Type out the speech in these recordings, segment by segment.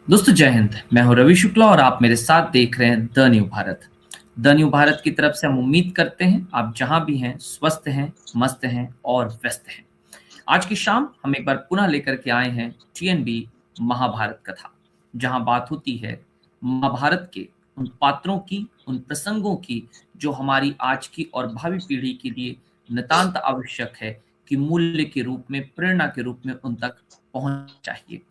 दोस्तों जय हिंद। मैं हूं रवि शुक्ला और आप मेरे साथ देख रहे हैं the new Bharat. The new Bharat की तरफ से हम उम्मीद करते हैं आप जहां भी हैं स्वस्थ हैं, मस्त हैं और व्यस्त हैं। आज की शाम हम एक बार पुनः लेकर के आए हैं टीएनबी महाभारत कथा, जहां बात होती है महाभारत के उन पात्रों की, उन प्रसंगों की जो हमारी आज की और भावी पीढ़ी के लिए नितांत आवश्यक है कि मूल्य के रूप में, प्रेरणा के रूप में उन तक पहुंच चाहिए।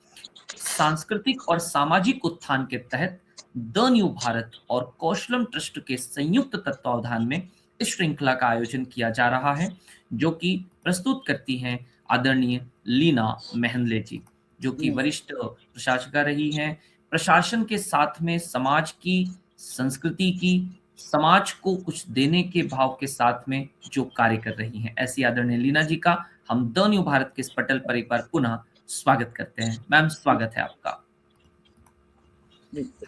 सांस्कृतिक और सामाजिक उत्थान के तहत द न्यू भारत और कौशलम ट्रस्ट के संयुक्त तत्वावधान में इस श्रृंखला का आयोजन किया जा रहा है, जो कि प्रस्तुत करती हैं आदरणीय लीना मेहंदले जी, जो कि वरिष्ठ प्रशासिका रही हैं। प्रशासन के साथ में समाज की, संस्कृति की, समाज को कुछ देने के भाव के साथ में जो कार्य कर रही हैं, ऐसी आदरणीय लीना जी का हम द न्यू भारत के इस पटल पर एक बार पुनः स्वागत करते हैं। मैम, स्वागत है आपका।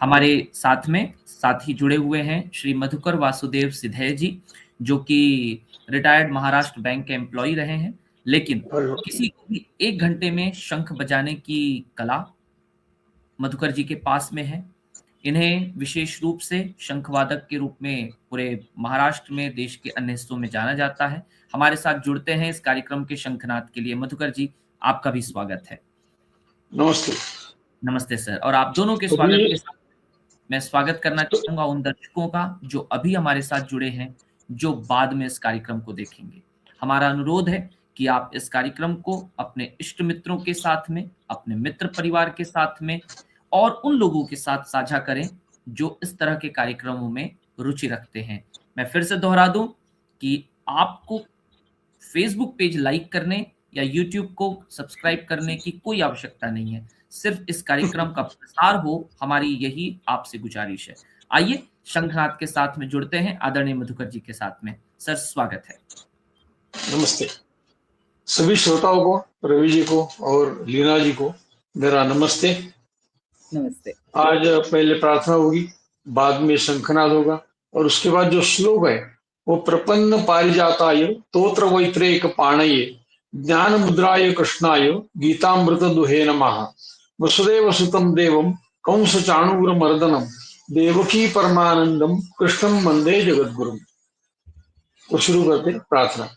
हमारे साथ में साथी जुड़े हुए हैं श्री मधुकर वासुदेव सिधे जी, जो कि रिटायर्ड महाराष्ट्र बैंक के एम्प्लॉय रहे हैं, लेकिन किसी को भी 1 घंटे में शंख बजाने की कला मधुकर जी के पास में है। इन्हें विशेष रूप से शंखवादक के रूप में पूरे महाराष्ट्र में, देश के अन्य हिस्सों में जाना जाता है। हमारे साथ जुड़ते हैं इस कार्यक्रम के शंखनाद के लिए। मधुकर जी, आपका भी स्वागत है। नमस्ते। नमस्ते सर। और आप दोनों के स्वागत के साथ मैं स्वागत करना चाहूंगा उन दर्शकों का जो अभी हमारे साथ जुड़े हैं, जो बाद में इस कार्यक्रम को देखेंगे। हमारा अनुरोध है कि आप इस कार्यक्रम को अपने इष्ट मित्रों के साथ में, अपने मित्र परिवार के साथ में और उन लोगों के साथ साझा करें जो इस तरह के कार्यक्रमों में रुचि रखते हैं। मैं फिर से दोहरा दूं कि आपको फेसबुक पेज लाइक करने या यूट्यूब को सब्सक्राइब करने की कोई आवश्यकता नहीं है। सिर्फ इस कार्यक्रम का प्रसार हो, हमारी यही आपसे गुजारिश है। आइए शंखनाद के साथ में जुड़ते हैं आदरणीय मधुकर जी के साथ में। सर, स्वागत है। नमस्ते सभी श्रोताओं को, रवि जी को और लीना जी को मेरा नमस्ते। नमस्ते। आज पहले प्रार्थना होगी, बाद में शंखनाद होगा और उसके बाद जो श्लोक है वो प्रपन्न पारिजाताय तोत्र वैत्रेक पाणये ज्ञान मुद्राय कृष्णाय गीतामृत दुहे नमः। वसुदेव सुतम देवम कंस चाणूर मर्दनम देवकी परमानंदम कृष्णम वंदे जगद्गुरुम। तो शुरू करते प्रार्थना।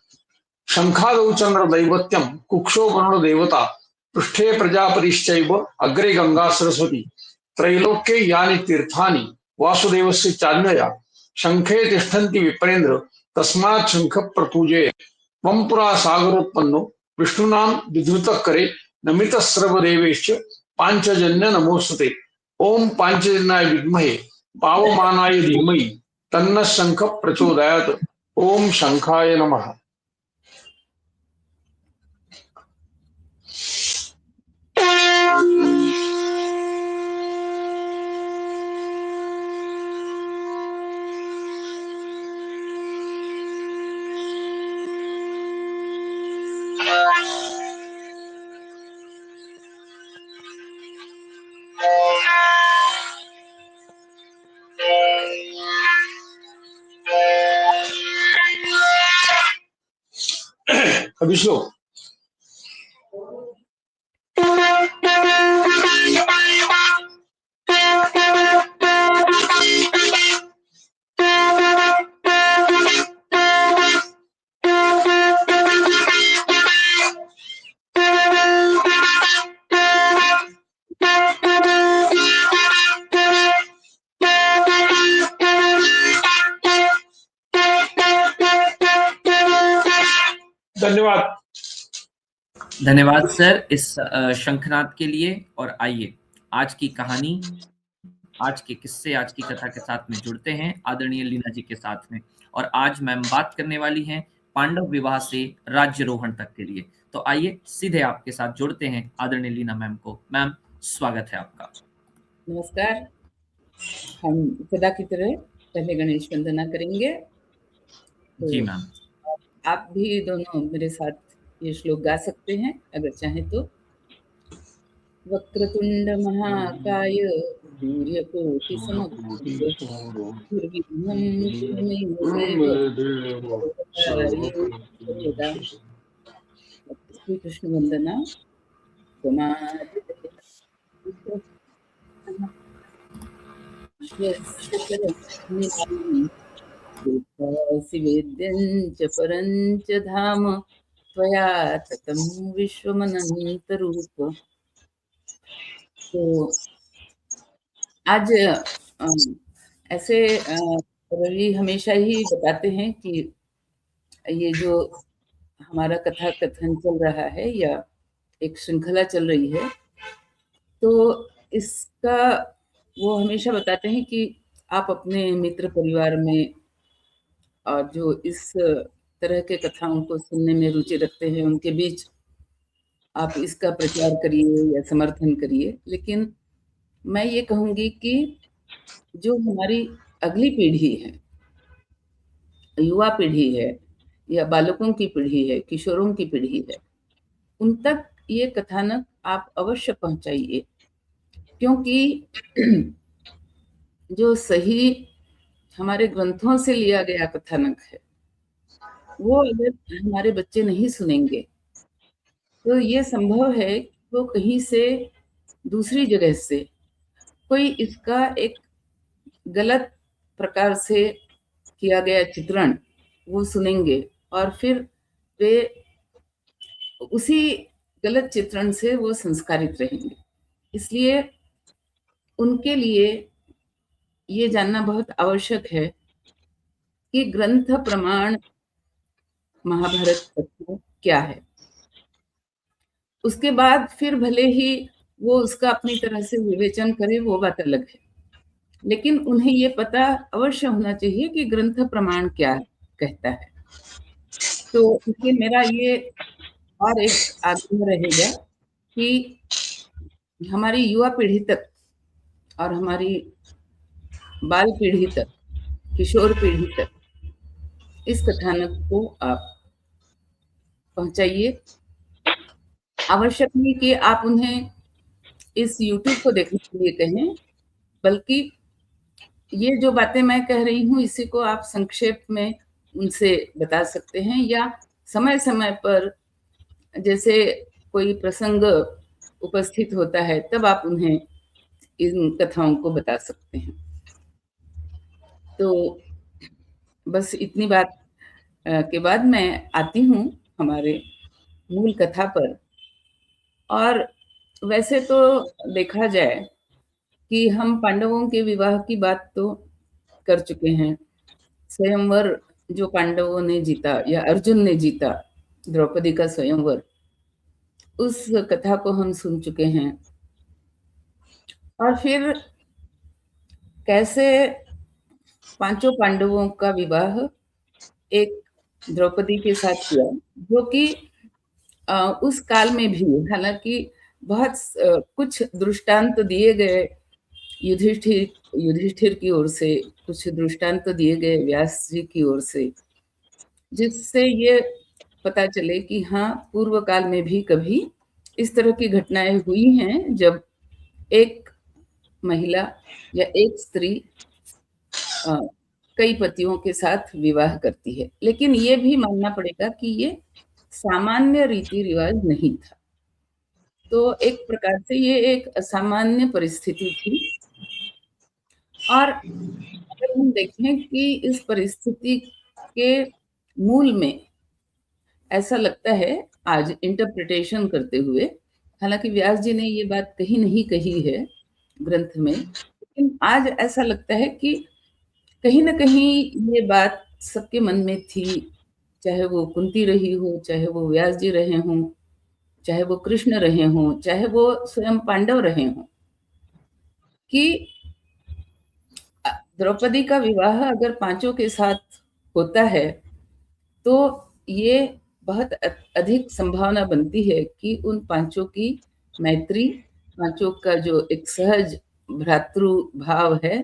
शंखादौ चंद्र दैवत्यम कुक्षो वरुण देवता पृष्ठे प्रजापतिश्चैव अग्रे गंगा सरस्वती त्रैलोक्ये यानि तीर्थानि वासुदेवस्य चान्यया शंखे तिष्ठन्ति विप्रेन्द्र तस्मात् शंख प्रपूजये त्वं पुरा सागरोत्पन्नो विष्णुनां विधृतकरे नमितः सर्वदेवेश्च पांचजन्य नमोस्तुते। ओम पांचजन्याय विद्महे पावमानाय धीमहि तन्नः शंख प्रचोदयात्। ओम शंखाय नमः। अभी श्लोक। धन्यवाद। धन्यवाद सर इस शंखनाद के लिए। और आइए आज की कहानी, आज के किस्से, आज की कथा के साथ में जुड़ते हैं आदरणीय लीना जी के साथ में। और आज मैम बात करने वाली हैं पांडव विवाह से राज्यरोहण तक के लिए। तो आइए सीधे आपके साथ जोड़ते हैं आदरणीय लीना मैम को। मैम, स्वागत है आपका। नमस्कार। हम सदा की तरह पहले गणेश वंदना करेंगे। तो जी मैम। आप भी दोनों मेरे साथ ये श्लोक गा सकते हैं अगर चाहें तो। वक्रतुंड महाकाय सूर्यकोटि समप्रभ निर्विघ्नं कुरु मे देव। श्री कृष्ण वंदना। वेद्यं च परं च धाम त्वया ततं विश्वमनन्तरूप। तो आज ऐसे रवि हमेशा ही बताते हैं कि ये जो हमारा कथा कथन चल रहा है या एक श्रृंखला चल रही है, तो इसका वो हमेशा बताते हैं कि आप अपने मित्र परिवार में और जो इस तरह के कथाओं को सुनने में रुचि रखते हैं उनके बीच आप इसका प्रचार करिए या समर्थन करिए। लेकिन मैं ये कहूँगी कि जो हमारी अगली पीढ़ी है, युवा पीढ़ी है या बालकों की पीढ़ी है, किशोरों की पीढ़ी है, उन तक ये कथानक आप अवश्य पहुँचाइए। क्योंकि जो सही हमारे ग्रंथों से लिया गया कथानक है, वो अगर हमारे बच्चे नहीं सुनेंगे, तो ये संभव है कि वो कहीं से दूसरी जगह से कोई इसका एक गलत प्रकार से किया गया चित्रण वो सुनेंगे और फिर वे उसी गलत चित्रण से वो संस्कारित रहेंगे। इसलिए उनके लिए ये जानना बहुत आवश्यक है कि ग्रंथ प्रमाण महाभारत कथा क्या है। उसके बाद फिर भले ही वो उसका अपनी तरह से विवेचन करे, वो बात अलग है, लेकिन उन्हें ये पता अवश्य होना चाहिए कि ग्रंथ प्रमाण क्या कहता है। तो इसलिए मेरा ये और एक आग्रह रहेगा कि हमारी युवा पीढ़ी तक और हमारी बाल पीढ़ी तक, किशोर पीढ़ी तक इस कथानक को आप पहुंचाइए। आवश्यक नहीं कि आप उन्हें इस YouTube को देखने के लिए कहें, बल्कि ये जो बातें मैं कह रही हूँ इसी को आप संक्षेप में उनसे बता सकते हैं, या समय-समय पर जैसे कोई प्रसंग उपस्थित होता है तब आप उन्हें इन कथाओं को बता सकते हैं। तो बस इतनी बात के बाद मैं आती हूँ हमारे मूल कथा पर। और वैसे तो देखा जाए कि हम पांडवों के विवाह की बात तो कर चुके हैं। स्वयंवर जो पांडवों ने जीता या अर्जुन ने जीता, द्रौपदी का स्वयंवर, उस कथा को हम सुन चुके हैं। और फिर कैसे पांचों पांडवों का विवाह एक द्रौपदी के साथ हुआ, जो कि उस काल में भी हालांकि बहुत कुछ दृष्टांत दिए गए युधिष्ठिर की ओर से, कुछ दृष्टांत दिए गए व्यास जी की ओर से, जिससे ये पता चले कि हाँ, पूर्व काल में भी कभी इस तरह की घटनाएं हुई हैं जब एक महिला या एक स्त्री कई पतियों के साथ विवाह करती है। लेकिन ये भी मानना पड़ेगा कि ये सामान्य रीति रिवाज नहीं था। तो एक प्रकार से ये एक असामान्य परिस्थिति थी। और अगर हम देखें कि इस परिस्थिति के मूल में ऐसा लगता है आज इंटरप्रिटेशन करते हुए, हालांकि व्यास जी ने ये बात कहीं नहीं कही है ग्रंथ में, लेकिन आज ऐसा लगता है कि कहीं ना कहीं ये बात सबके मन में थी, चाहे वो कुंती रही हो, चाहे वो व्यास जी रहे हों, चाहे वो कृष्ण रहे हों, चाहे वो स्वयं पांडव रहे हों, कि द्रौपदी का विवाह अगर पांचों के साथ होता है तो ये बहुत अधिक संभावना बनती है कि उन पांचों की मैत्री, पांचों का जो एक सहज भ्रातृ भाव है,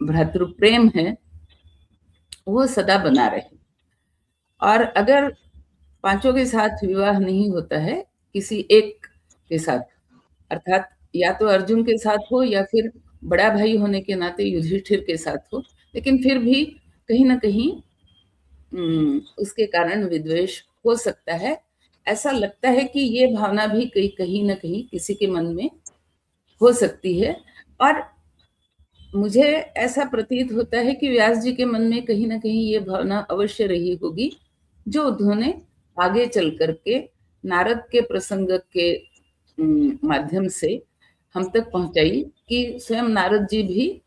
भ्रातृ प्रेम है, वो सदा बना रहे। और अगर पांचों के साथ विवाह नहीं होता है, किसी एक के साथ, अर्थात या तो अर्जुन के साथ हो या फिर बड़ा भाई होने के नाते युधिष्ठिर के साथ हो, लेकिन फिर भी कहीं ना कहीं उसके कारण विद्वेष हो सकता है। ऐसा लगता है कि ये भावना भी कहीं ना कहीं किसी के मन में हो सकती है। और मुझे ऐसा प्रतीत होता है कि व्यास जी के मन में कहीं ना कहीं ये भावना अवश्य रही होगी, जो उन्होंने आगे चल करके नारद के प्रसंग के माध्यम से हम तक पहुंचाई, कि स्वयं नारद जी भी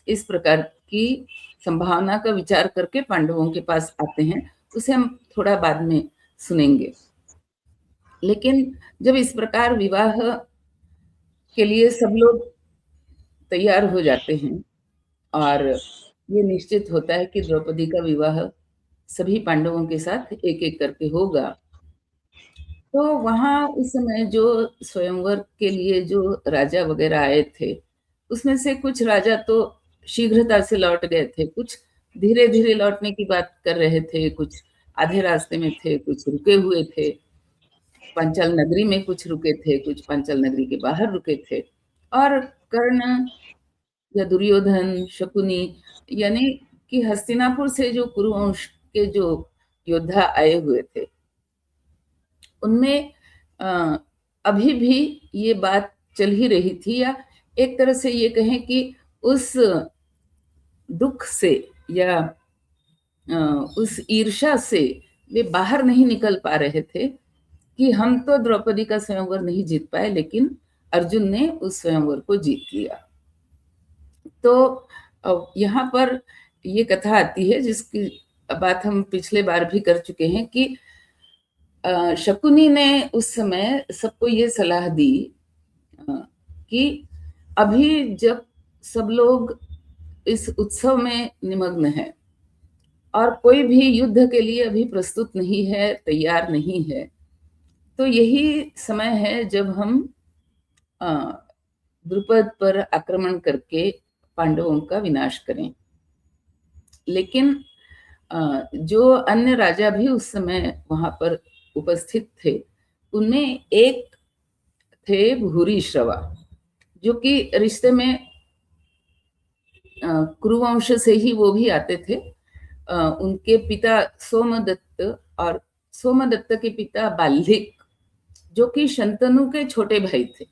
इस प्रकार की संभावना का विचार करके पांडवों के पास आते हैं। उसे हम थोड़ा बाद में सुनेंगे। लेकिन जब इस प्रकार विवाह के लिए सब लोग तैयार हो जाते हैं और ये निश्चित होता है कि द्रौपदी का विवाह सभी पांडवों के साथ एक एक करके होगा, तो वहां उस समय जो स्वयंवर के लिए जो राजा वगैरह आए थे, उसमें से कुछ राजा तो शीघ्रता से लौट गए थे, कुछ धीरे धीरे लौटने की बात कर रहे थे, कुछ आधे रास्ते में थे, कुछ रुके हुए थे, पांचाल नगरी में कुछ रुके थे, कुछ पांचाल नगरी के बाहर रुके थे। और कर्ण या दुर्योधन, शकुनी, यानी कि हस्तिनापुर से जो कुरुवंश के जो योद्धा आए हुए थे, उनमें अभी भी ये बात चल ही रही थी, या एक तरह से ये कहें कि उस दुख से या उस ईर्ष्या से वे बाहर नहीं निकल पा रहे थे कि हम तो द्रौपदी का स्वयंवर नहीं जीत पाए, लेकिन अर्जुन ने उस स्वयंवर को जीत लिया। तो यहाँ पर ये कथा आती है जिसकी बात हम पिछले बार भी कर चुके हैं, कि शकुनी ने उस समय सबको ये सलाह दी कि अभी जब सब लोग इस उत्सव में निमग्न है और कोई भी युद्ध के लिए अभी प्रस्तुत नहीं है, तैयार नहीं है, तो यही समय है जब हम द्रुपद पर आक्रमण करके पांडवों का विनाश करें। लेकिन जो अन्य राजा भी उस समय वहां पर उपस्थित थे, उनमें एक थे भूरिश्रवा, जो कि रिश्ते में कुरुवंश से ही वो भी आते थे। उनके पिता सोमदत्त और सोमदत्त के पिता बाल्हिक, जो कि शंतनु के छोटे भाई थे,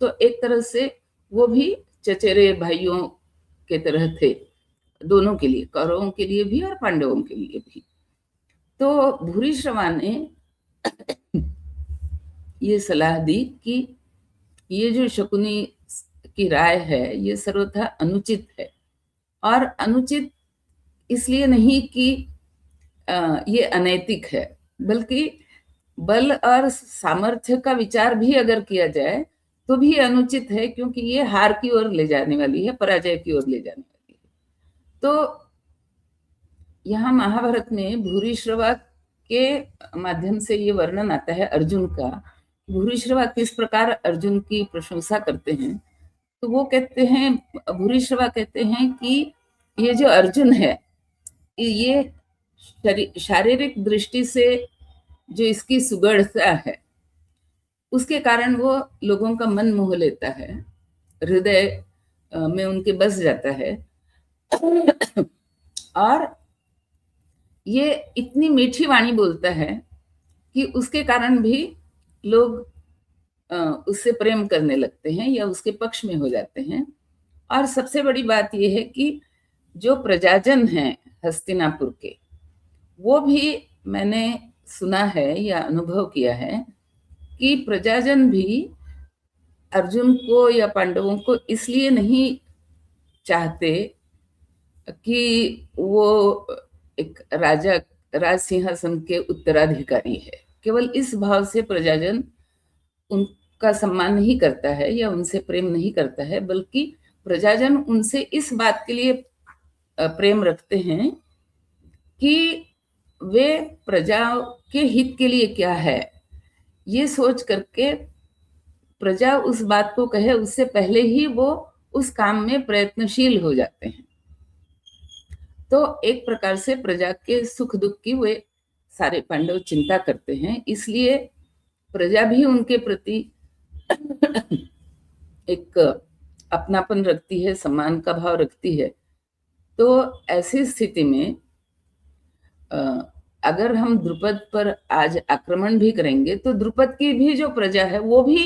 तो एक तरह से वो भी चचेरे भाइयों के तरह थे, दोनों के लिए, कौरवों के लिए भी और पांडवों के लिए भी। तो भूरिश्रवा ने ये सलाह दी कि ये जो शकुनी की राय है ये सर्वथा अनुचित है, और अनुचित इसलिए नहीं कि ये अनैतिक है, बल्कि बल और सामर्थ्य का विचार भी अगर किया जाए तो भी अनुचित है, क्योंकि ये हार की ओर ले जाने वाली है, पराजय की ओर ले जाने वाली है। तो यहाँ महाभारत में भूरिश्रवा के माध्यम से ये वर्णन आता है अर्जुन का। भूरिश्रवा किस प्रकार अर्जुन की प्रशंसा करते हैं, तो वो कहते हैं, भूरिश्रवा कहते हैं कि ये जो अर्जुन है, ये शारीरिक दृष्टि से जो इसकी सुगढ़ता है, उसके कारण वो लोगों का मन मोह लेता है, हृदय में उनके बस जाता है, और ये इतनी मीठी वाणी बोलता है कि उसके कारण भी लोग उससे प्रेम करने लगते हैं या उसके पक्ष में हो जाते हैं। और सबसे बड़ी बात यह है कि जो प्रजाजन हैं हस्तिनापुर के, वो भी मैंने सुना है या अनुभव किया है कि प्रजाजन भी अर्जुन को या पांडवों को इसलिए नहीं चाहते कि वो एक राज सिंहासन के उत्तराधिकारी है, केवल इस भाव से प्रजाजन उनका सम्मान नहीं करता है या उनसे प्रेम नहीं करता है, बल्कि प्रजाजन उनसे इस बात के लिए प्रेम रखते हैं कि वे प्रजा के हित के लिए क्या है, ये सोच करके प्रजा उस बात को कहे उससे पहले ही वो उस काम में प्रयत्नशील हो जाते हैं। तो एक प्रकार से प्रजा के सुख दुख की वे सारे पांडव चिंता करते हैं, इसलिए प्रजा भी उनके प्रति एक अपनापन रखती है, सम्मान का भाव रखती है। तो ऐसी स्थिति में अगर हम द्रुपद पर आज आक्रमण भी करेंगे तो द्रुपद की भी जो प्रजा है वो भी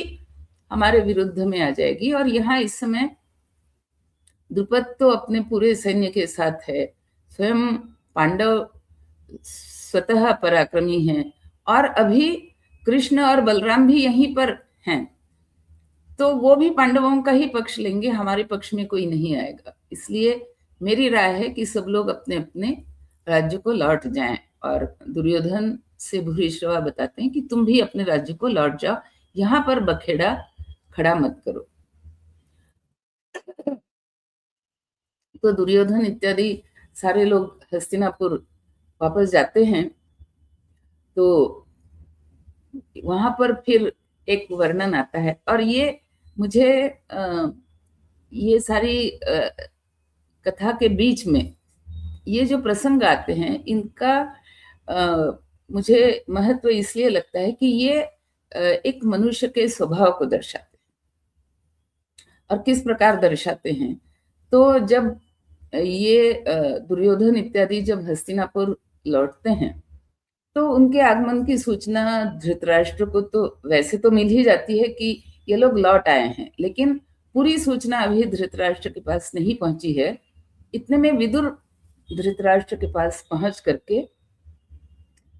हमारे विरुद्ध में आ जाएगी। और यहाँ इस समय द्रुपद तो अपने पूरे सैन्य के साथ है, स्वयं पांडव स्वतः पराक्रमी हैं, और अभी कृष्ण और बलराम भी यहीं पर हैं, तो वो भी पांडवों का ही पक्ष लेंगे, हमारे पक्ष में कोई नहीं आएगा। इसलिए मेरी राय है कि सब लोग अपने अपने राज्य को लौट जाएं, और दुर्योधन से भूरिश्रवा बताते हैं कि तुम भी अपने राज्य को लौट जाओ, यहाँ पर बखेड़ा खड़ा मत करो। तो दुर्योधन इत्यादि सारे लोग हस्तिनापुर वापस जाते हैं। तो वहां पर फिर एक वर्णन आता है, और ये मुझे ये सारी कथा के बीच में ये जो प्रसंग आते हैं, इनका मुझे महत्व इसलिए लगता है कि ये एक मनुष्य के स्वभाव को दर्शाते हैं। और किस प्रकार दर्शाते हैं, तो जब ये दुर्योधन इत्यादि जब हस्तिनापुर लौटते हैं, तो उनके आगमन की सूचना धृतराष्ट्र को तो वैसे तो मिल ही जाती है कि ये लोग लौट आए हैं, लेकिन पूरी सूचना अभी धृतराष्ट्र के पास नहीं पहुंची है। इतने में विदुर धृतराष्ट्र के पास पहुंच करके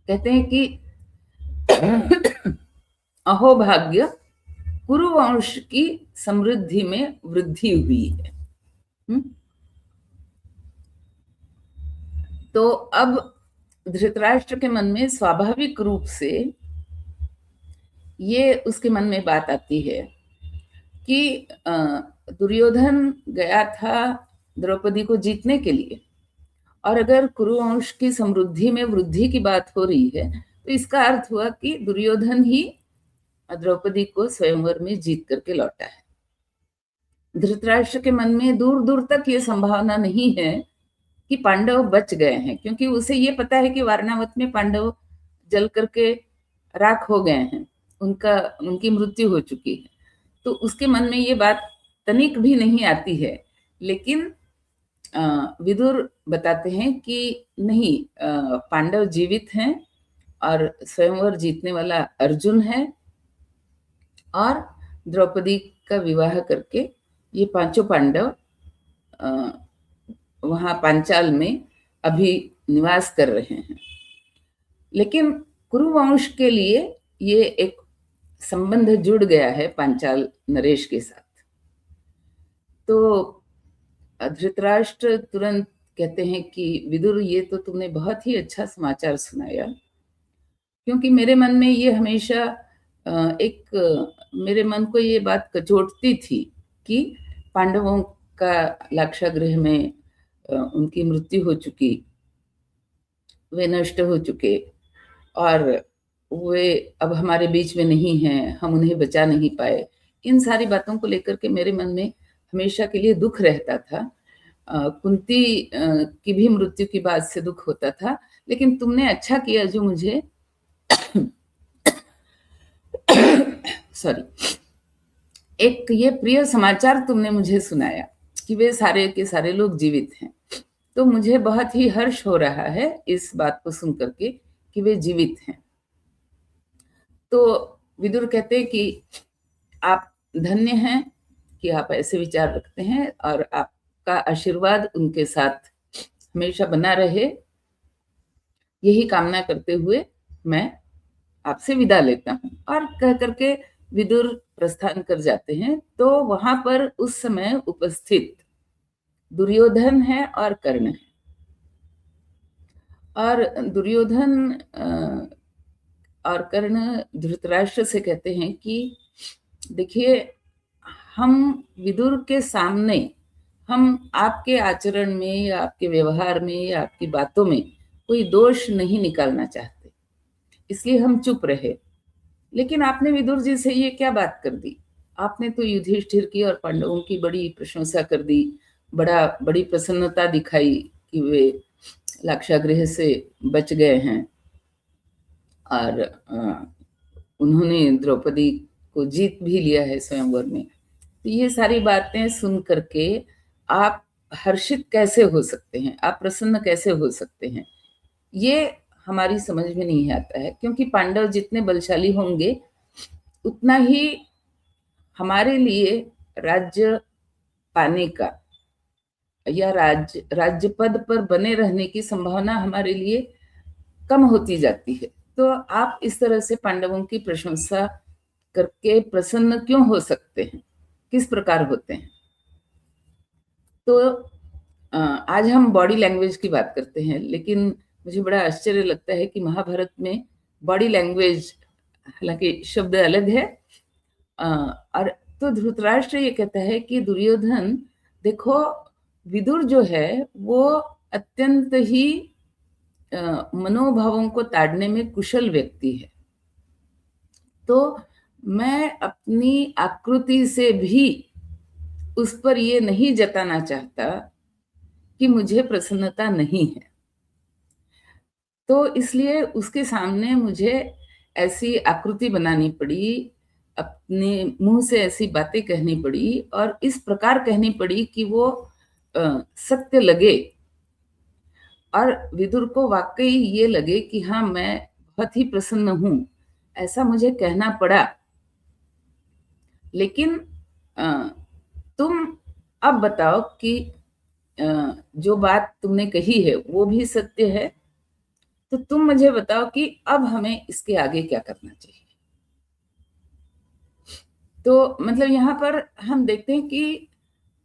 कहते हैं कि अहो भाग्य, कुरुवंश की समृद्धि में वृद्धि हुई है। तो अब धृतराष्ट्र के मन में स्वाभाविक रूप से ये उसके मन में बात आती है कि दुर्योधन गया था द्रौपदी को जीतने के लिए, और अगर कुरुवंश की समृद्धि में वृद्धि की बात हो रही है, तो इसका अर्थ हुआ कि दुर्योधन ही द्रौपदी को स्वयंवर में जीत करके लौटा है। धृतराष्ट्र के मन में दूर दूर तक ये संभावना नहीं है कि पांडव बच गए हैं, क्योंकि उसे ये पता है कि वारणावत में पांडव जल करके राख हो गए हैं, उनकी मृत्यु हो चुकी है। तो उसके मन में ये बात तनिक भी नहीं आती है। लेकिन विदुर बताते हैं कि नहीं, पांडव जीवित हैं, और स्वयंवर जीतने वाला अर्जुन है, और द्रौपदी का विवाह करके ये पांचों पांडव वहां पांचाल में अभी निवास कर रहे हैं। लेकिन कुरुवंश के लिए ये एक संबंध जुड़ गया है पांचाल नरेश के साथ। तो धृतराष्ट्र तुरंत कहते हैं कि विदुर, ये तो तुमने बहुत ही अच्छा समाचार सुनाया, क्योंकि मेरे मन में ये हमेशा मेरे मन को ये बात कचोटती थी कि पांडवों का लाक्षागृह में उनकी मृत्यु हो चुकी, वे नष्ट हो चुके, और वे अब हमारे बीच में नहीं हैं, हम उन्हें बचा नहीं पाए। इन सारी बातों को लेकर के मेरे मन में हमेशा के लिए दुख रहता था। कुंती की भी मृत्यु की बात से दुख होता था, लेकिन तुमने अच्छा किया जो मुझे एक ये प्रिय समाचार तुमने मुझे सुनाया कि वे सारे के सारे लोग जीवित हैं। तो मुझे बहुत ही हर्ष हो रहा है इस बात को सुन करके कि वे जीवित हैं। तो विदुर कहते हैं कि आप धन्य हैं कि आप ऐसे विचार रखते हैं, और आपका आशीर्वाद उनके साथ हमेशा बना रहे, यही कामना करते हुए मैं आपसे विदा लेता हूँ। और कह करके विदुर प्रस्थान कर जाते हैं। तो वहां पर उस समय उपस्थित दुर्योधन है और कर्ण है, और दुर्योधन और कर्ण धृतराष्ट्र से कहते हैं कि देखिए, हम विदुर के सामने हम आपके आचरण में या आपके व्यवहार में या आपकी बातों में कोई दोष नहीं निकालना चाहते, इसलिए हम चुप रहे। लेकिन आपने विदुर जी से ये क्या बात कर दी? आपने तो युधिष्ठिर की और पांडवों की बड़ी प्रशंसा कर दी, बड़ी प्रसन्नता दिखाई कि वे लाक्षागृह से बच गए हैं, और उन्होंने द्रौपदी को जीत भी लिया है स्वयंवर में। तो ये सारी बातें सुन करके आप हर्षित कैसे हो सकते हैं, आप प्रसन्न कैसे हो सकते हैं? ये हमारी समझ में नहीं आता है, क्योंकि पांडव जितने बलशाली होंगे उतना ही हमारे लिए राज्य पाने का या राज्य पद पर बने रहने की संभावना हमारे लिए कम होती जाती है। तो आप इस तरह से पांडवों की प्रशंसा करके प्रसन्न क्यों हो सकते हैं, किस प्रकार होते हैं? तो आज हम बॉडी लैंग्वेज की बात करते हैं, लेकिन मुझे बड़ा आश्चर्य लगता है कि महाभारत में बॉडी लैंग्वेज, हालांकि शब्द अलग है, और तो धृतराष्ट्र ये कहता है कि दुर्योधन, देखो विदुर जो है वो अत्यंत ही मनोभावों को ताड़ने में कुशल व्यक्ति है। तो मैं अपनी आकृति से भी उस पर ये नहीं जताना चाहता कि मुझे प्रसन्नता नहीं है। तो इसलिए उसके सामने मुझे ऐसी आकृति बनानी पड़ी, अपने मुंह से ऐसी बातें कहनी पड़ी और इस प्रकार कहनी पड़ी कि वो सत्य लगे और विदुर को वाकई ये लगे कि हाँ, मैं बहुत ही प्रसन्न हूं, ऐसा मुझे कहना पड़ा। लेकिन तुम अब बताओ कि जो बात तुमने कही है वो भी सत्य है, तो तुम मुझे बताओ कि अब हमें इसके आगे क्या करना चाहिए। तो मतलब यहाँ पर हम देखते हैं कि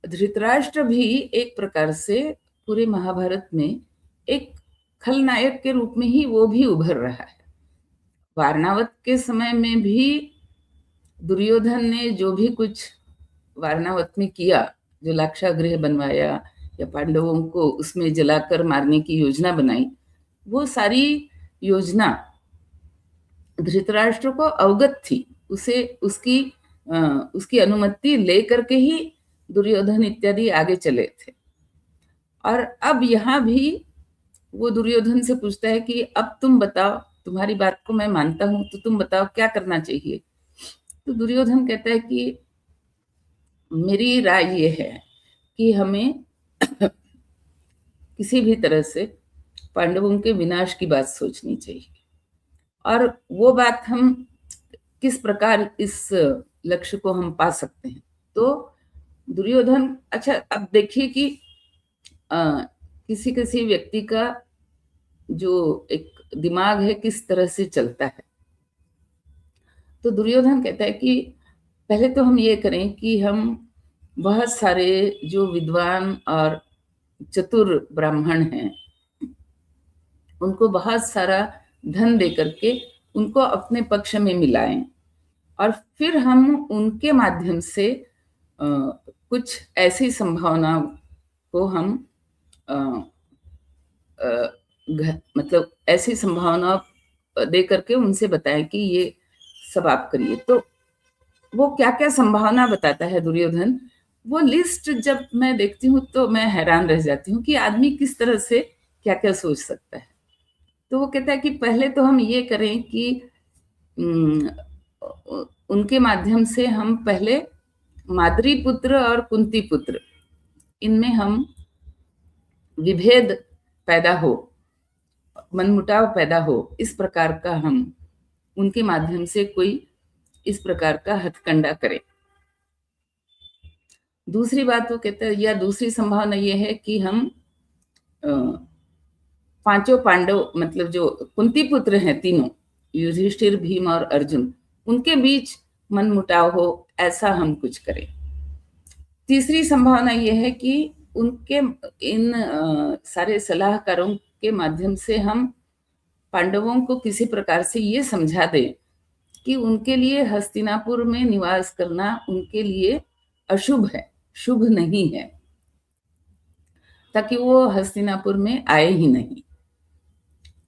धृतराष्ट्र भी एक प्रकार से पूरे महाभारत में एक खलनायक के रूप में ही वो भी उभर रहा है। वारणावत के समय में भी दुर्योधन ने जो भी कुछ वारणावत में किया, जो लाक्षागृह बनवाया या पांडवों को उसमें जलाकर मारने की योजना बनाई, वो सारी योजना धृतराष्ट्र को अवगत थी। उसे उसकी अनुमति लेकर के ही दुर्योधन इत्यादि आगे चले थे। और अब यहाँ भी वो दुर्योधन से पूछता है कि अब तुम बताओ, तुम्हारी बात को मैं मानता हूं, तो तुम बताओ क्या करना चाहिए। तो दुर्योधन कहता है कि मेरी राय ये है कि हमें किसी भी तरह से पांडवों के विनाश की बात सोचनी चाहिए, और वो बात हम किस प्रकार इस लक्ष्य को हम पा सकते हैं। तो दुर्योधन, अच्छा अब देखिए कि किसी किसी व्यक्ति का जो एक दिमाग है किस तरह से चलता है। तो दुर्योधन कहता है कि पहले तो हम ये करें कि हम बहुत सारे जो विद्वान और चतुर ब्राह्मण हैं उनको बहुत सारा धन दे करके उनको अपने पक्ष में मिलाएं, और फिर हम उनके माध्यम से कुछ ऐसी संभावना को हम मतलब ऐसी संभावना दे करके उनसे बताएं कि ये सब आप करिए। तो वो क्या क्या संभावना बताता है दुर्योधन, वो लिस्ट जब मैं देखती हूँ तो मैं हैरान रह जाती हूँ कि आदमी किस तरह से क्या क्या सोच सकता है। तो वो कहता है कि पहले तो हम ये करें कि उनके माध्यम से हम पहले माद्री पुत्र और कुंती पुत्र, इनमें हम विभेद पैदा हो, मनमुटाव पैदा हो, इस प्रकार का हम उनके माध्यम से कोई इस प्रकार का हथकंडा करें। दूसरी बात वो कहते हैं, या दूसरी संभावना ये है कि हम पांचों पांडव, मतलब जो कुंती पुत्र हैं तीनों, युधिष्ठिर, भीम और अर्जुन, उनके बीच मनमुटाव हो, ऐसा हम कुछ करें। तीसरी संभावना यह है कि उनके इन सारे सलाहकारों के माध्यम से हम पांडवों को किसी प्रकार से ये समझा दें कि उनके लिए हस्तिनापुर में निवास करना उनके लिए अशुभ है, शुभ नहीं है, ताकि वो हस्तिनापुर में आए ही नहीं।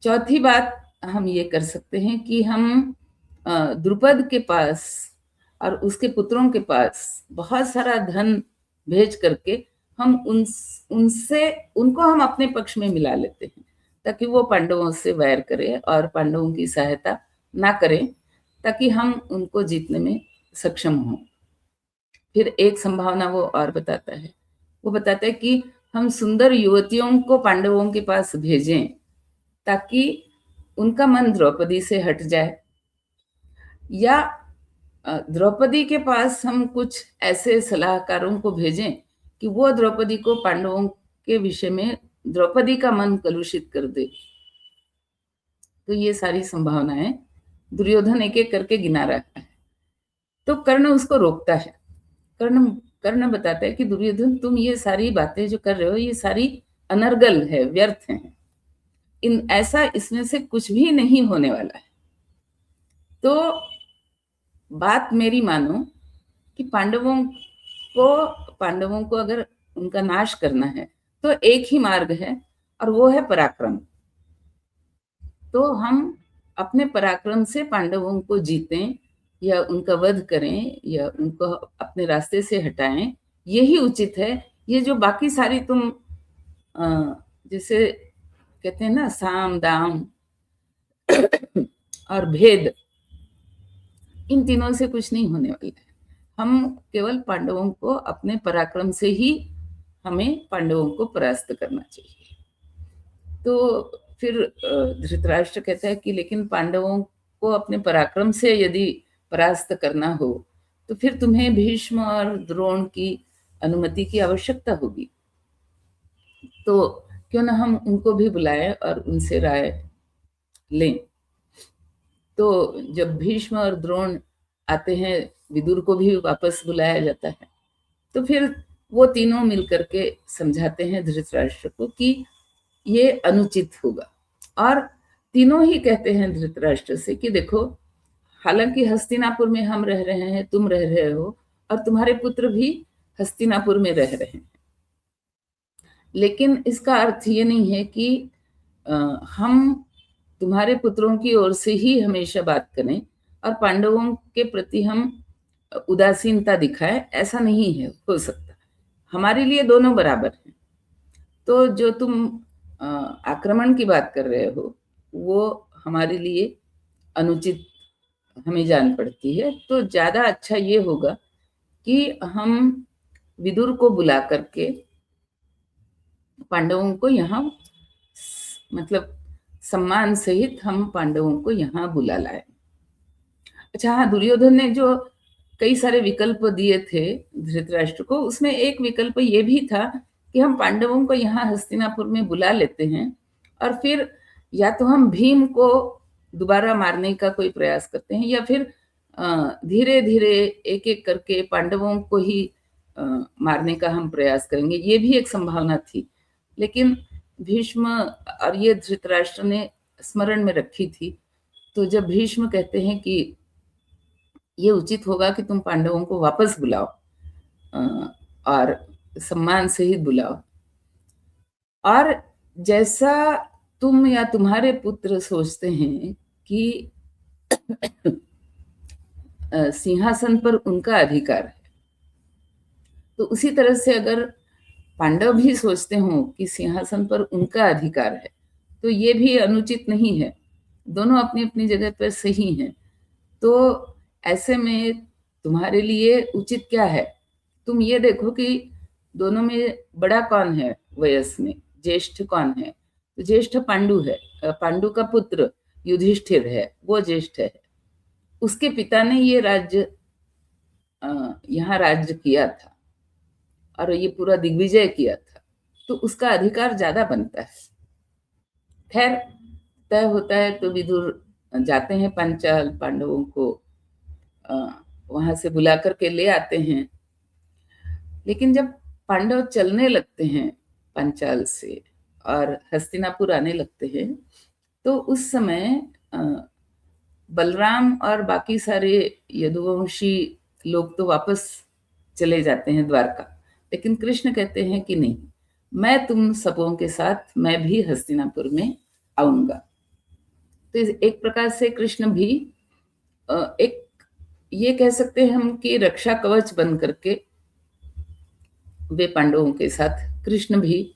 चौथी बात हम ये कर सकते हैं कि हम द्रुपद के पास और उसके पुत्रों के पास बहुत सारा धन भेज करके हम उनसे उनको हम अपने पक्ष में मिला लेते हैं, ताकि वो पांडवों से वैर करे और पांडवों की सहायता ना करें, ताकि हम उनको जीतने में सक्षम हों। फिर एक संभावना वो और बताता है, वो बताता है कि हम सुंदर युवतियों को पांडवों के पास भेजें ताकि उनका मन द्रौपदी से हट जाए, या द्रौपदी के पास हम कुछ ऐसे सलाहकारों को भेजें कि वो द्रौपदी को पांडवों के विषय में द्रौपदी का मन कलुषित कर दे। तो ये सारी संभावनाएं दुर्योधन एक एक करके गिना रहा है। तो कर्ण उसको रोकता है। कर्ण बताता है कि दुर्योधन, तुम ये सारी बातें जो कर रहे हो ये सारी अनर्गल है, व्यर्थ है। इसमें से कुछ भी नहीं होने वाला है। तो बात मेरी मानो कि पांडवों को अगर उनका नाश करना है तो एक ही मार्ग है, और वो है पराक्रम। तो हम अपने पराक्रम से पांडवों को जीतें, या उनका वध करें, या उनको अपने रास्ते से हटाएं, यही उचित है। ये जो बाकी सारी तुम जैसे कहते हैं ना, साम दाम और भेद, इन तीनों से कुछ नहीं होने वाला है। हम केवल पांडवों को अपने पराक्रम से ही हमें पांडवों को परास्त करना चाहिए। तो फिर धृतराष्ट्र कहता है कि लेकिन पांडवों को अपने पराक्रम से यदि परास्त करना हो तो फिर तुम्हें भीष्म और द्रोण की अनुमति की आवश्यकता होगी। तो क्यों ना हम उनको भी बुलाएं और उनसे राय लें। तो जब भीष्म और द्रोण आते हैं, विदुर को भी वापस बुलाया जाता है। तो फिर वो तीनों मिलकर के समझाते हैं धृतराष्ट्र को कि ये अनुचित होगा। और तीनों ही कहते हैं धृतराष्ट्र से कि देखो, हालांकि हस्तिनापुर में हम रह रहे हैं, तुम रह रहे हो, और तुम्हारे पुत्र भी हस्तिनापुर में रह रहे हैं, लेकिन इसका अर्थ ये नहीं है कि हम तुम्हारे पुत्रों की ओर से ही हमेशा बात करें और पांडवों के प्रति हम उदासीनता दिखाएं। ऐसा नहीं है, हो सकता। हमारे लिए दोनों बराबर हैं। तो जो तुम आक्रमण की बात कर रहे हो वो हमारे लिए अनुचित हमें जान पड़ती है। तो ज्यादा अच्छा ये होगा कि हम विदुर को बुला करके पांडवों को यहाँ, मतलब सम्मान सहित हम पांडवों को यहाँ बुला लाए। अच्छा हाँ, दुर्योधन ने जो कई सारे विकल्प दिए थे धृतराष्ट्र को, उसमें एक विकल्प ये भी था कि हम पांडवों को यहाँ हस्तिनापुर में बुला लेते हैं और फिर या तो हम भीम को दोबारा मारने का कोई प्रयास करते हैं, या फिर धीरे धीरे एक एक करके पांडवों को ही मारने का हम प्रयास करेंगे। ये भी एक संभावना थी, लेकिन भीष्म और ये धृतराष्ट्र ने स्मरण में रखी थी। तो जब भीष्म कहते हैं कि ये उचित होगा कि तुम पांडवों को वापस बुलाओ और सम्मान सहित बुलाओ, और जैसा तुम या तुम्हारे पुत्र सोचते हैं कि सिंहासन पर उनका अधिकार है, तो उसी तरह से अगर पांडव भी सोचते हो कि सिंहासन पर उनका अधिकार है, तो ये भी अनुचित नहीं है। दोनों अपनी अपनी जगह पर सही हैं। तो ऐसे में तुम्हारे लिए उचित क्या है? तुम ये देखो कि दोनों में बड़ा कौन है वयस में, ज्येष्ठ कौन है? तो ज्येष्ठ पांडु है। पांडु का पुत्र युधिष्ठिर है, वो ज्येष्ठ है। उसके पिता ने ये राज्य यहाँ राज्य किया था और ये पूरा दिग्विजय किया था, तो उसका अधिकार ज्यादा बनता है। खैर, तय होता है तो विदुर जाते हैं पांचाल, पांडवों को वहां से बुला करके ले आते हैं। लेकिन जब पांडव चलने लगते हैं पांचाल से और हस्तिनापुर आने लगते हैं, तो उस समय बलराम और बाकी सारे यदुवंशी लोग तो वापस चले जाते हैं द्वारका, लेकिन कृष्ण कहते हैं कि नहीं, मैं तुम सबों के साथ मैं भी हस्तिनापुर में आऊंगा। तो एक प्रकार से कृष्ण भी एक ये कह सकते हैं हम कि रक्षा कवच बन करके वे पांडवों के साथ, कृष्ण भी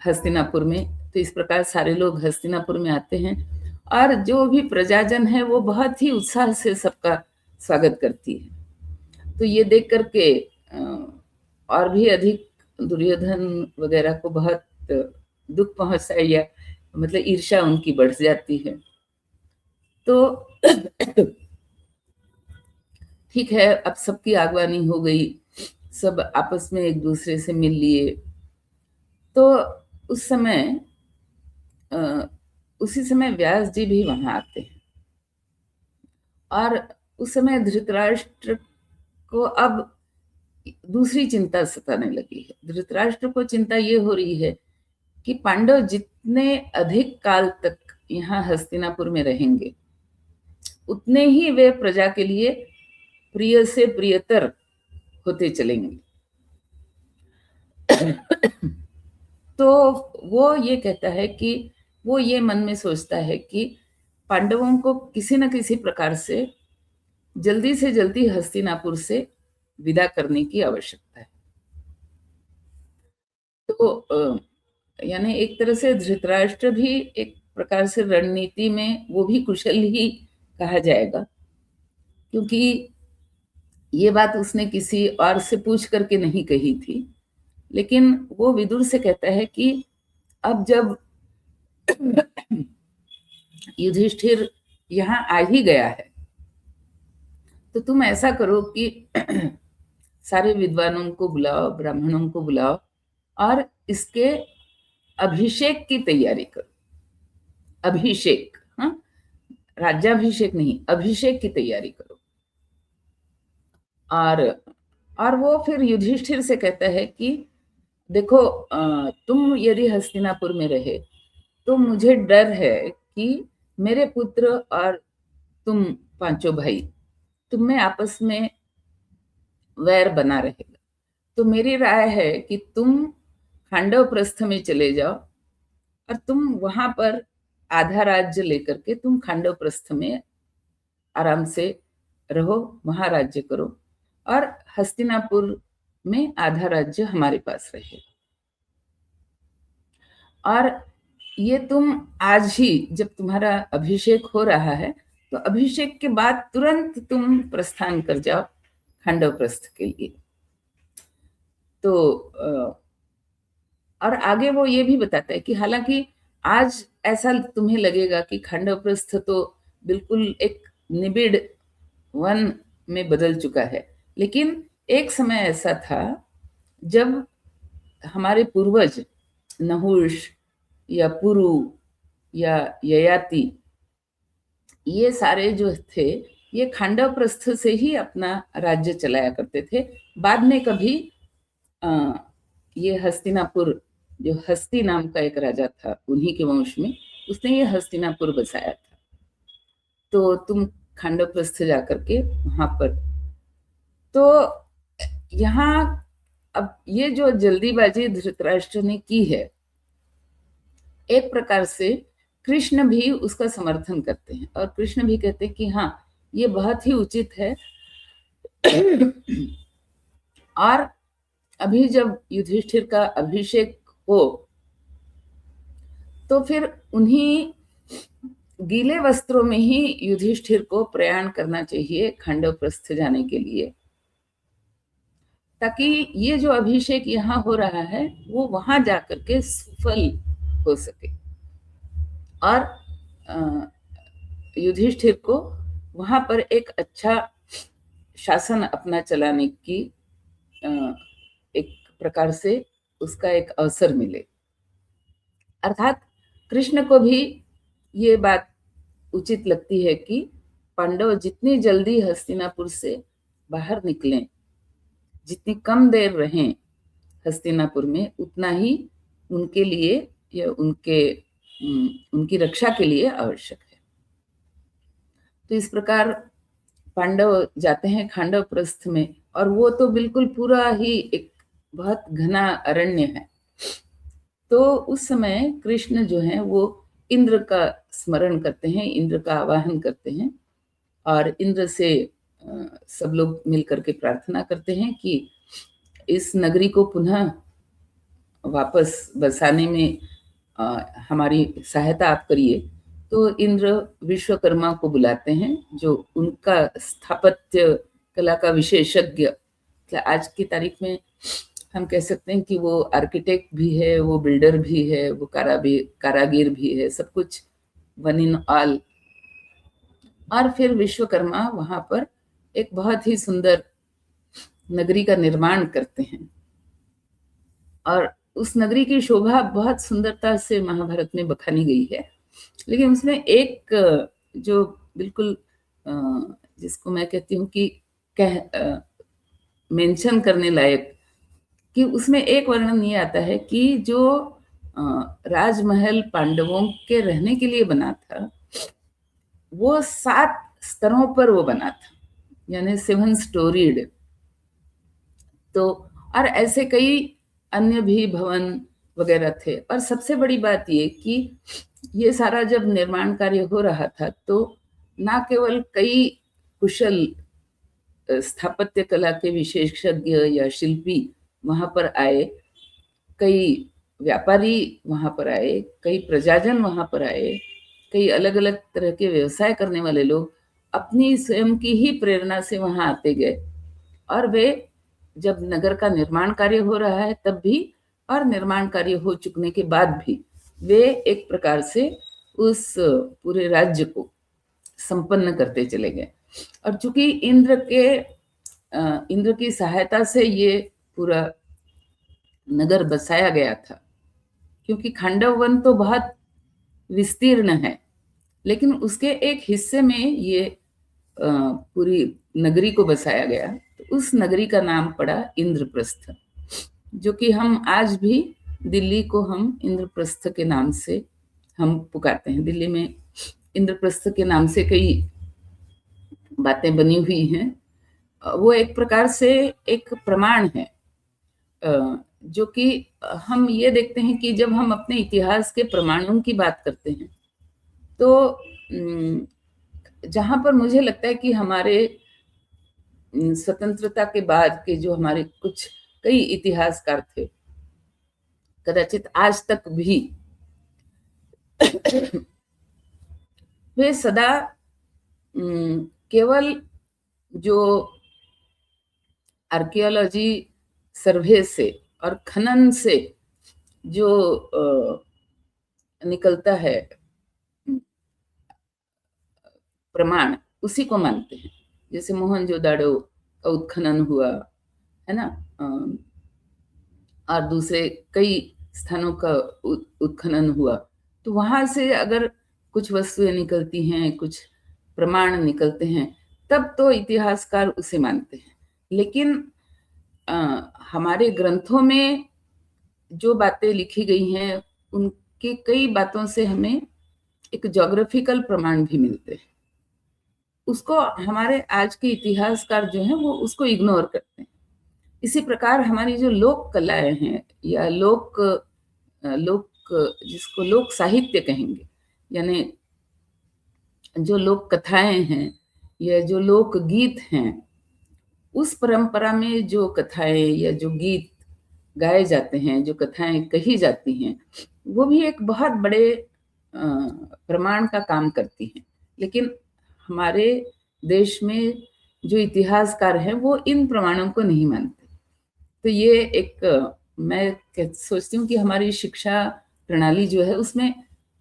हस्तिनापुर में। तो इस प्रकार सारे लोग हस्तिनापुर में आते हैं और जो भी प्रजाजन है वो बहुत ही उत्साह से सबका स्वागत करती है। तो ये देख करके और भी अधिक दुर्योधन वगैरह को बहुत दुख पहुंचता है, या मतलब ईर्ष्या उनकी बढ़ जाती है। तो ठीक है, अब सबकी आगवानी हो गई, सब आपस में एक दूसरे से मिल लिए। तो उस समय उसी समय व्यास जी भी वहां आते हैं और उस समय धृतराष्ट्र को अब दूसरी चिंता सताने लगी है। धृतराष्ट्र को चिंता ये हो रही है कि पांडव जितने अधिक काल तक यहाँ हस्तिनापुर में रहेंगे उतने ही वे प्रजा के लिए प्रिय से प्रियतर होते चलेंगे। तो वो ये कहता है कि वो ये मन में सोचता है कि पांडवों को किसी न किसी प्रकार से जल्दी हस्तिनापुर से विदा करने की आवश्यकता है। तो यानी एक तरह से धृतराष्ट्र भी एक प्रकार से रणनीति में वो भी कुशल ही कहा जाएगा, क्योंकि ये बात उसने किसी और से पूछ करके नहीं कही थी, लेकिन वो विदुर से कहता है कि अब जब युधिष्ठिर यहाँ आ ही गया है तो तुम ऐसा करो कि सारे विद्वानों को बुलाओ, ब्राह्मणों को बुलाओ और इसके अभिषेक की तैयारी करो। अभिषेक, हाँ, राज्याभिषेक नहीं, अभिषेक की तैयारी करो। और वो फिर युधिष्ठिर से कहता है कि देखो, तुम यदि हस्तिनापुर में रहे तो मुझे डर है कि मेरे पुत्र और तुम पांचों भाई, तुम में आपस में वैर बना रहेगा। तो मेरी राय है कि तुम खांडव प्रस्थ में चले जाओ और तुम वहां पर आधा राज्य लेकर के तुम खांडव प्रस्थ में आराम से रहो, वहां राज्य करो और हस्तिनापुर में आधा राज्य हमारे पास रहे। और ये तुम आज ही, जब तुम्हारा अभिषेक हो रहा है तो अभिषेक के बाद तुरंत तुम प्रस्थान कर जाओ खांडव प्रस्थ के लिए। तो और आगे वो ये भी बताता है कि हालांकि आज ऐसा तुम्हें लगेगा कि खांडव प्रस्थ तो बिल्कुल एक निबिड़ वन में बदल चुका है, लेकिन एक समय ऐसा था जब हमारे पूर्वज नहुष या पुरु या ययाति, ये सारे जो थे ये खांडव प्रस्थ से ही अपना राज्य चलाया करते थे। बाद में कभी ये हस्तिनापुर, जो हस्ती नाम का एक राजा था उन्हीं के वंश में, उसने ये हस्तिनापुर बसाया था। तो तुम खांडव प्रस्थ जाकर के वहां पर, तो यहाँ अब ये जो जल्दीबाजी धृतराष्ट्र ने की है, एक प्रकार से कृष्ण भी उसका समर्थन करते हैं और कृष्ण भी कहते हैं कि हाँ, ये बहुत ही उचित है। और अभी जब युधिष्ठिर का अभिषेक हो तो फिर उन्हीं गीले वस्त्रों में ही युधिष्ठिर को प्रयाण करना चाहिए खांडव प्रस्थ जाने के लिए, ताकि ये जो अभिषेक यहाँ हो रहा है वो वहां जाकर के सफल हो सके और युधिष्ठिर को वहां पर एक अच्छा शासन अपना चलाने की एक प्रकार से उसका एक अवसर मिले। अर्थात कृष्ण को भी ये बात उचित लगती है कि पांडव जितनी जल्दी हस्तिनापुर से बाहर निकलें, जितनी कम देर रहें हस्तिनापुर में, उतना ही उनके लिए या उनकी रक्षा के लिए आवश्यक है। तो इस प्रकार पांडव जाते हैं खांडव प्रस्थ में, और वो तो बिल्कुल पूरा ही एक बहुत घना अरण्य है। तो उस समय कृष्ण जो है वो इंद्र का स्मरण करते हैं, इंद्र का आवाहन करते हैं और इंद्र से सब लोग मिलकर के प्रार्थना करते हैं कि इस नगरी को पुनः वापस बसाने में हमारी सहायता आप करिए। तो इंद्र विश्वकर्मा को बुलाते हैं, जो उनका स्थापत्य कला का विशेषज्ञ, आज की तारीख में हम कह सकते हैं कि वो आर्किटेक्ट भी है, वो बिल्डर भी है, वो कारागिर भी है, सब कुछ वन इन ऑल। और फिर विश्वकर्मा वहां पर एक बहुत ही सुंदर नगरी का निर्माण करते हैं और उस नगरी की शोभा बहुत सुंदरता से महाभारत में बखानी गई है, लेकिन उसमें एक जो बिल्कुल जिसको मैं कहती हूँ कि मेंशन करने लायक, कि उसमें एक वर्णन ये आता है कि जो राजमहल पांडवों के रहने के लिए बना था, वो 7 स्तरों पर वो बना था, यानी 7 स्टोरीड। तो और ऐसे कई अन्य भी भवन वगैरह थे। और सबसे बड़ी बात ये कि ये सारा जब निर्माण कार्य हो रहा था, तो ना केवल कई कुशल स्थापत्य कला के विशेषज्ञ या शिल्पी वहां पर आए, कई व्यापारी वहां पर आए, कई प्रजाजन वहां पर आए, कई अलग अलग तरह के व्यवसाय करने वाले लोग अपनी स्वयं की ही प्रेरणा से वहां आते गए। और वे जब नगर का निर्माण कार्य हो रहा है तब भी, और निर्माण कार्य हो चुकने के बाद भी, वे एक प्रकार से उस पूरे राज्य को संपन्न करते चले गए। और चूंकि इंद्र की सहायता से ये पूरा नगर बसाया गया था, क्योंकि खांडव वन तो बहुत विस्तीर्ण है, लेकिन उसके एक हिस्से में ये पूरी नगरी को बसाया गया। तो उस नगरी का नाम पड़ा इंद्रप्रस्थ, जो कि हम आज भी दिल्ली को हम इंद्रप्रस्थ के नाम से हम पुकारते हैं। दिल्ली में इंद्रप्रस्थ के नाम से कई बातें बनी हुई हैं। वो एक प्रकार से एक प्रमाण है, जो कि हम ये देखते हैं कि जब हम अपने इतिहास के प्रमाणों की बात करते हैं, तो जहां पर मुझे लगता है कि हमारे स्वतंत्रता के बाद के जो हमारे कुछ कई इतिहासकार थे, कदाचित आज तक भी वे सदा केवल जो आर्कियोलॉजी सर्वे से और खनन से जो निकलता है प्रमाण, उसी को मानते हैं। जैसे मोहनजोदाड़ो का उत्खनन हुआ है ना, और दूसरे कई स्थानों का उत्खनन हुआ, तो वहां से अगर कुछ वस्तुएं निकलती हैं, कुछ प्रमाण निकलते हैं, तब तो इतिहासकार उसे मानते हैं। लेकिन हमारे ग्रंथों में जो बातें लिखी गई हैं, उनकी कई बातों से हमें एक ज्योग्राफिकल प्रमाण भी मिलते हैं। उसको हमारे आज के इतिहासकार जो हैं वो उसको इग्नोर करते हैं। इसी प्रकार हमारी जो लोक कलाएं हैं, या लोक जिसको लोक साहित्य कहेंगे, यानी जो लोक कथाएं हैं या जो लोक गीत हैं, उस परंपरा में जो कथाएं या जो गीत गाए जाते हैं, जो कथाएं कही जाती हैं, वो भी एक बहुत बड़े प्रमाण का काम करती हैं। लेकिन हमारे देश में जो इतिहासकार हैं वो इन प्रमाणों को नहीं मानते। तो ये एक मैं सोचती हूँ कि हमारी शिक्षा प्रणाली जो है उसमें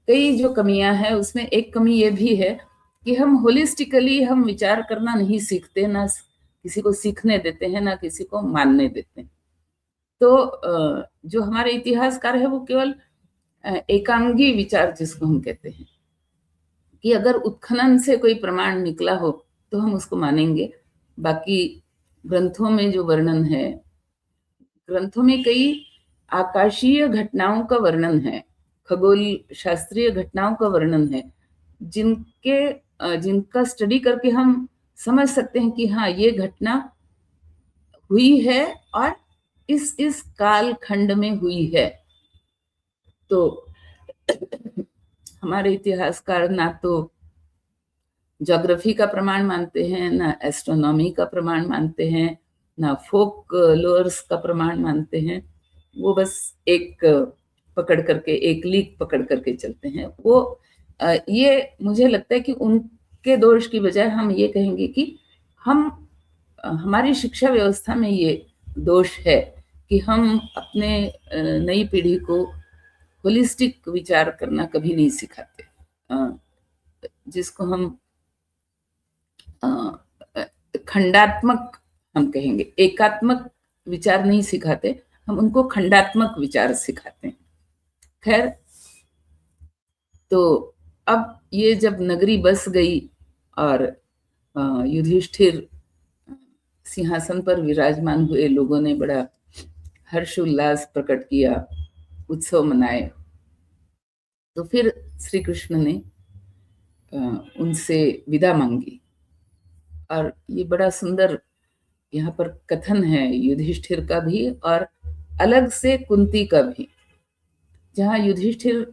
कई जो कमियां हैं, उसमें एक कमी ये भी है कि हम होलिस्टिकली हम विचार करना नहीं सीखते, ना किसी को सीखने देते हैं, ना किसी को मानने देते हैं। तो जो हमारे इतिहासकार है वो केवल एकांगी विचार जिसको हम कहते हैं, कि अगर उत्खनन से कोई प्रमाण निकला हो तो हम उसको मानेंगे। बाकी ग्रंथों में जो वर्णन है, ग्रंथों में कई आकाशीय घटनाओं का वर्णन है, खगोल शास्त्रीय घटनाओं का वर्णन है, जिनका स्टडी करके हम समझ सकते हैं कि हाँ, ये घटना हुई है और इस काल खंड में हुई है। तो हमारे इतिहासकार ना तो ज्योग्राफी का प्रमाण मानते हैं, ना एस्ट्रोनॉमी का प्रमाण मानते हैं, ना फोक लोअर्स का प्रमाण मानते हैं। वो बस एक पकड़ करके, एक लीक पकड़ करके चलते हैं। वो ये मुझे लगता है कि उनके दोष की बजाय हम ये कहेंगे कि हमारी शिक्षा व्यवस्था में ये दोष है कि हम अपने नई पीढ़ी को होलिस्टिक विचार करना कभी नहीं सिखाते, जिसको हम खंडात्मक हम कहेंगे, एकात्मक विचार नहीं सिखाते। हम उनको खंडात्मक विचार सिखाते हैं। खैर, तो अब ये जब नगरी बस गई और युधिष्ठिर सिंहासन पर विराजमान हुए, लोगों ने बड़ा हर्षोल्लास प्रकट किया, उत्सव मनाए, तो फिर श्री कृष्ण ने उनसे विदा मांगी। और ये बड़ा सुंदर यहाँ पर कथन है युधिष्ठिर का भी और अलग से कुंती का भी, जहाँ युधिष्ठिर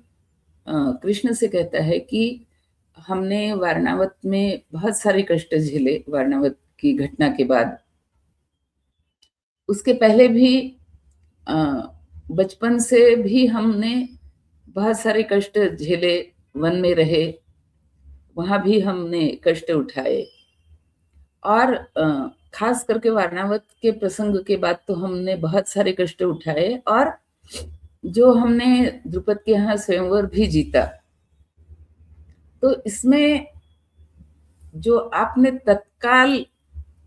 कृष्ण से कहता है कि हमने वारणावत में बहुत सारे कष्ट झेले, वारणावत की घटना के बाद। उसके पहले भी बचपन से भी हमने बहुत सारे कष्ट झेले, वन में रहे, वहां भी हमने कष्ट उठाए, और खास करके वारणावत के प्रसंग के बाद तो हमने बहुत सारे कष्ट उठाए, और जो हमने द्रुपद के यहाँ स्वयंवर भी जीता। तो इसमें जो आपने तत्काल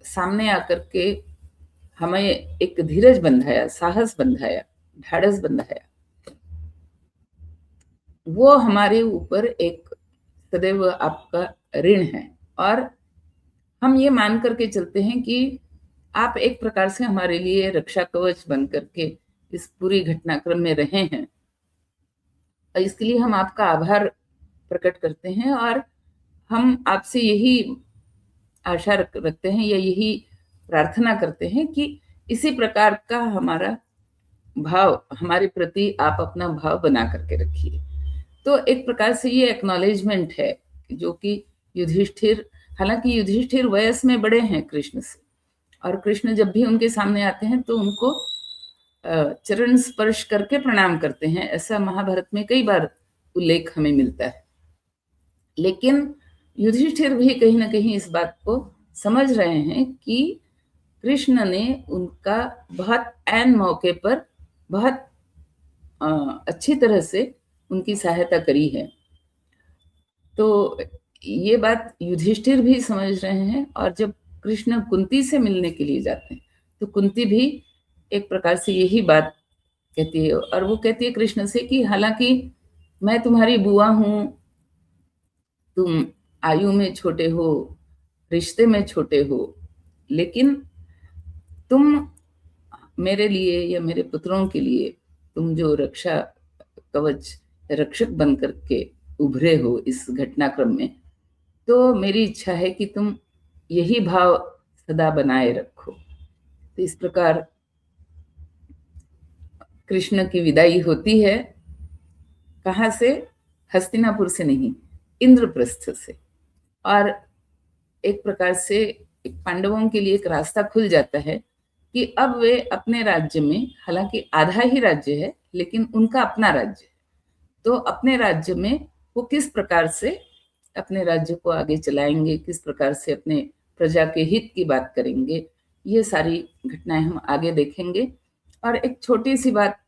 सामने आकर के हमें एक धीरज बंधाया, साहस बंधाया, ढाढ़स बंधाया, वो हमारे ऊपर एक सदैव आपका ऋण है। और हम ये मान करके चलते हैं कि आप एक प्रकार से हमारे लिए रक्षा कवच बन करके इस पूरी घटनाक्रम में रहे हैं, और इसके लिए हम आपका आभार प्रकट करते हैं। और हम आपसे यही आशा रखते हैं या यही प्रार्थना करते हैं कि इसी प्रकार का हमारा भाव, हमारे प्रति आप अपना भाव बना करके रखिए। तो एक प्रकार से ये एक्नॉलेजमेंट है जो कि युधिष्ठिर, हालांकि युधिष्ठिर वयस में बड़े हैं कृष्ण से, और कृष्ण जब भी उनके सामने आते हैं तो उनको चरण स्पर्श करके प्रणाम करते हैं, ऐसा महाभारत में कई बार उल्लेख हमें मिलता है। लेकिन युधिष्ठिर भी कहीं ना कहीं इस बात को समझ रहे हैं कि कृष्ण ने उनका बहुत ऐन मौके पर बहुत अच्छी तरह से उनकी सहायता करी है। तो ये बात युधिष्ठिर भी समझ रहे हैं, और जब कृष्ण कुंती से मिलने के लिए जाते हैं तो कुंती भी एक प्रकार से यही बात कहती है, और वो कहती है कृष्ण से कि हालांकि मैं तुम्हारी बुआ हूं, तुम आयु में छोटे हो, रिश्ते में छोटे हो, लेकिन तुम मेरे लिए या मेरे पुत्रों के लिए तुम जो रक्षा कवच, रक्षक बन करके उभरे हो इस घटनाक्रम में, तो मेरी इच्छा है कि तुम यही भाव सदा बनाए रखो। तो इस प्रकार कृष्ण की विदाई होती है। कहाँ से? हस्तिनापुर से नहीं, इंद्रप्रस्थ से। और एक प्रकार से एक पांडवों के लिए एक रास्ता खुल जाता है कि अब वे अपने राज्य में, हालांकि आधा ही राज्य है लेकिन उनका अपना राज्य है, तो अपने राज्य में वो किस प्रकार से अपने राज्य को आगे चलाएंगे, किस प्रकार से अपने प्रजा के हित की बात करेंगे, ये सारी घटनाएं हम आगे देखेंगे। और एक छोटी सी बात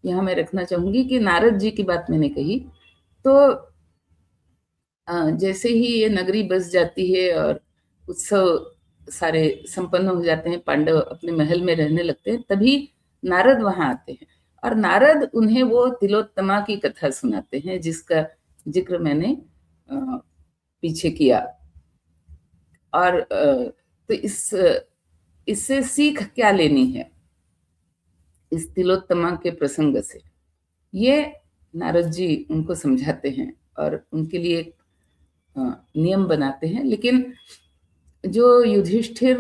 यहाँ मैं रखना चाहूंगी कि नारद जी की बात मैंने कही, तो जैसे ही ये नगरी बस जाती है और उत्सव सारे संपन्न हो जाते हैं, पांडव अपने महल में रहने लगते हैं, तभी नारद वहां आते हैं, और नारद उन्हें वो तिलोत्तमा की कथा सुनाते हैं जिसका जिक्र मैंने पीछे किया। और तो इससे सीख क्या लेनी है इस तिलोत्तमा के प्रसंग से, ये नारद जी उनको समझाते हैं और उनके लिए एक नियम बनाते हैं। लेकिन जो युधिष्ठिर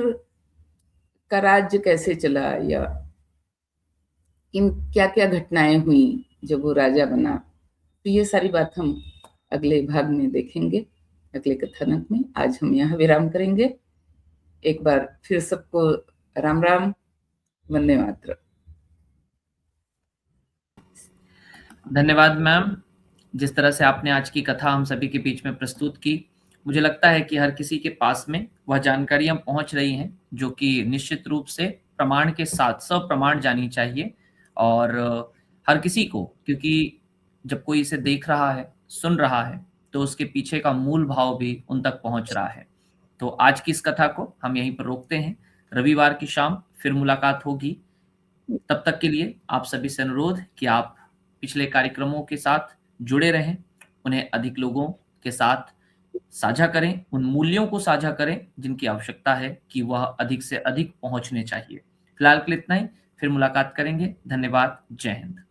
का राज्य कैसे चला या किन क्या क्या घटनाएं हुई जब वो राजा बना, तो ये सारी बात हम अगले भाग में देखेंगे, अगले कथानक में। आज हम यहाँ विराम करेंगे। एक बार फिर सबको राम राम, वंदे मातरम। धन्यवाद मैम, जिस तरह से आपने आज की कथा हम सभी के बीच में प्रस्तुत की, मुझे लगता है कि हर किसी के पास में वह जानकारियां पहुंच रही हैं जो कि निश्चित रूप से प्रमाण के साथ सप्रमाण जानी चाहिए। और हर किसी को, क्योंकि जब कोई इसे देख रहा है, सुन रहा है, तो उसके पीछे का मूल भाव भी उन तक पहुंच रहा है। तो आज की इस कथा को हम यहीं पर रोकते हैं। रविवार की शाम फिर मुलाकात होगी तब तक के लिए आप सभी से अनुरोध कि आप पिछले कार्यक्रमों के साथ जुड़े रहें, उन्हें अधिक लोगों के साथ साझा करें, उन मूल्यों को साझा करें जिनकी आवश्यकता है कि वह अधिक से अधिक पहुंचने चाहिए। फिलहाल के लिए इतना ही, फिर मुलाकात करेंगे। धन्यवाद। जय हिंद।